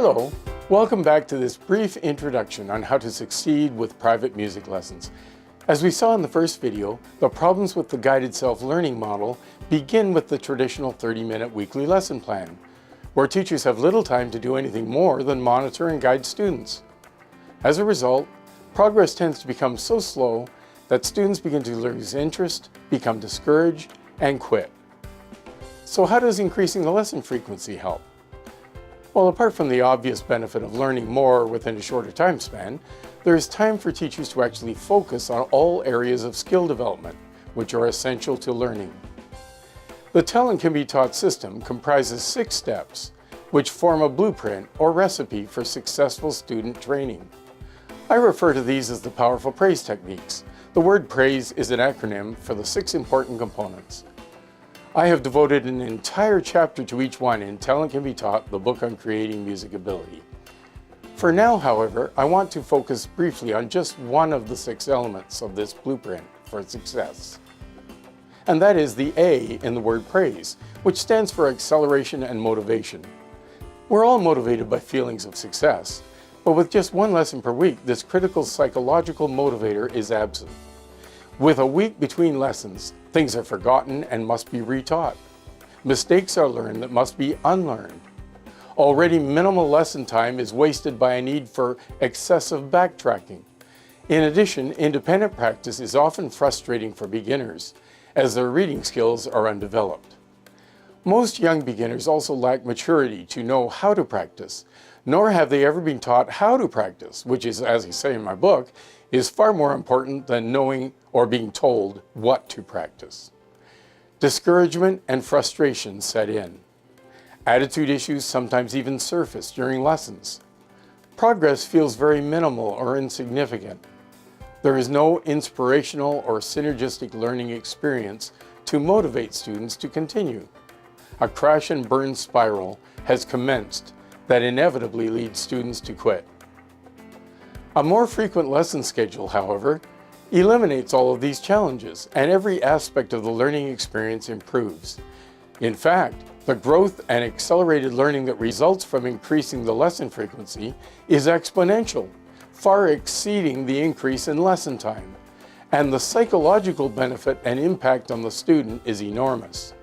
Hello, welcome back to this brief introduction on how to succeed with private music lessons. As we saw in the first video, the problems with the guided self-learning model begin with the traditional 30-minute weekly lesson plan, where teachers have little time to do anything more than monitor and guide students. As a result, progress tends to become so slow that students begin to lose interest, become discouraged, and quit. So how does increasing the lesson frequency help? Well, apart from the obvious benefit of learning more within a shorter time span, there is time for teachers to actually focus on all areas of skill development, which are essential to learning. The Tell and Can Be Taught system comprises 6 steps, which form a blueprint or recipe for successful student training. I refer to these as the powerful praise techniques. The word praise is an acronym for the 6 important components. I have devoted an entire chapter to each one in Tell and Can Be Taught, the book on creating music ability. For now, however, I want to focus briefly on just one of the 6 elements of this blueprint for success. And that is the A in the word praise, which stands for acceleration and motivation. We're all motivated by feelings of success, but with just one lesson per week, this critical psychological motivator is absent. With a week between lessons, things are forgotten and must be retaught. Mistakes are learned that must be unlearned. Already minimal lesson time is wasted by a need for excessive backtracking. In addition, independent practice is often frustrating for beginners, as their reading skills are undeveloped. Most young beginners also lack maturity to know how to practice, nor have they ever been taught how to practice, which is, as I say in my book, is far more important than knowing or being told what to practice. Discouragement and frustration set in. Attitude issues sometimes even surface during lessons. Progress feels very minimal or insignificant. There is no inspirational or synergistic learning experience to motivate students to continue. A crash and burn spiral has commenced that inevitably leads students to quit. A more frequent lesson schedule, however, eliminates all of these challenges, and every aspect of the learning experience improves. In fact, the growth and accelerated learning that results from increasing the lesson frequency is exponential, far exceeding the increase in lesson time, and the psychological benefit and impact on the student is enormous.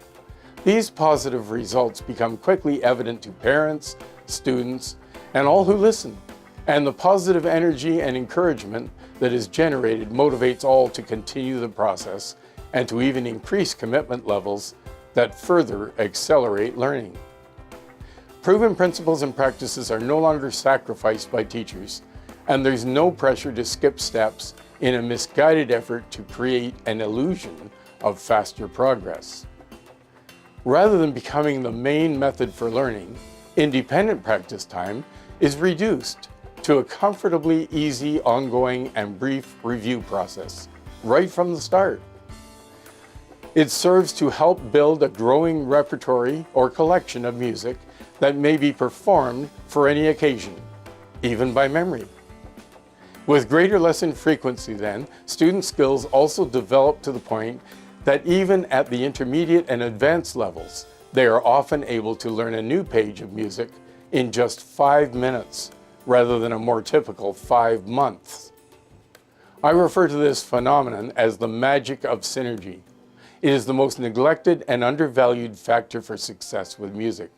These positive results become quickly evident to parents, students, and all who listen. And the positive energy and encouragement that is generated motivates all to continue the process and to even increase commitment levels that further accelerate learning. Proven principles and practices are no longer sacrificed by teachers, and there's no pressure to skip steps in a misguided effort to create an illusion of faster progress. Rather than becoming the main method for learning, independent practice time is reduced to a comfortably easy, ongoing, and brief review process, right from the start. It serves to help build a growing repertory or collection of music that may be performed for any occasion, even by memory. With greater lesson frequency then, student skills also develop to the point that even at the intermediate and advanced levels, they are often able to learn a new page of music in just 5 minutes, rather than a more typical 5 months. I refer to this phenomenon as the magic of synergy. It is the most neglected and undervalued factor for success with music.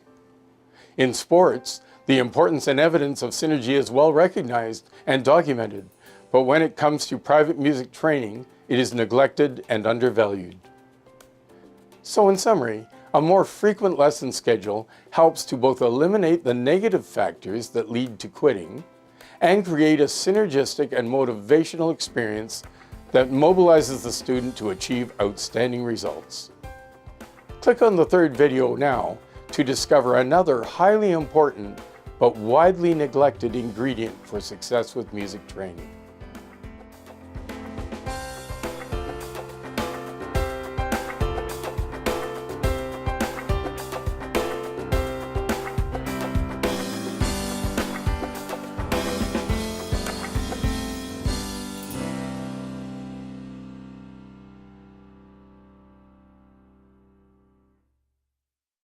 In sports, the importance and evidence of synergy is well recognized and documented, but when it comes to private music training, it is neglected and undervalued. So in summary, a more frequent lesson schedule helps to both eliminate the negative factors that lead to quitting and create a synergistic and motivational experience that mobilizes the student to achieve outstanding results. Click on the 3rd video now to discover another highly important but widely neglected ingredient for success with music training.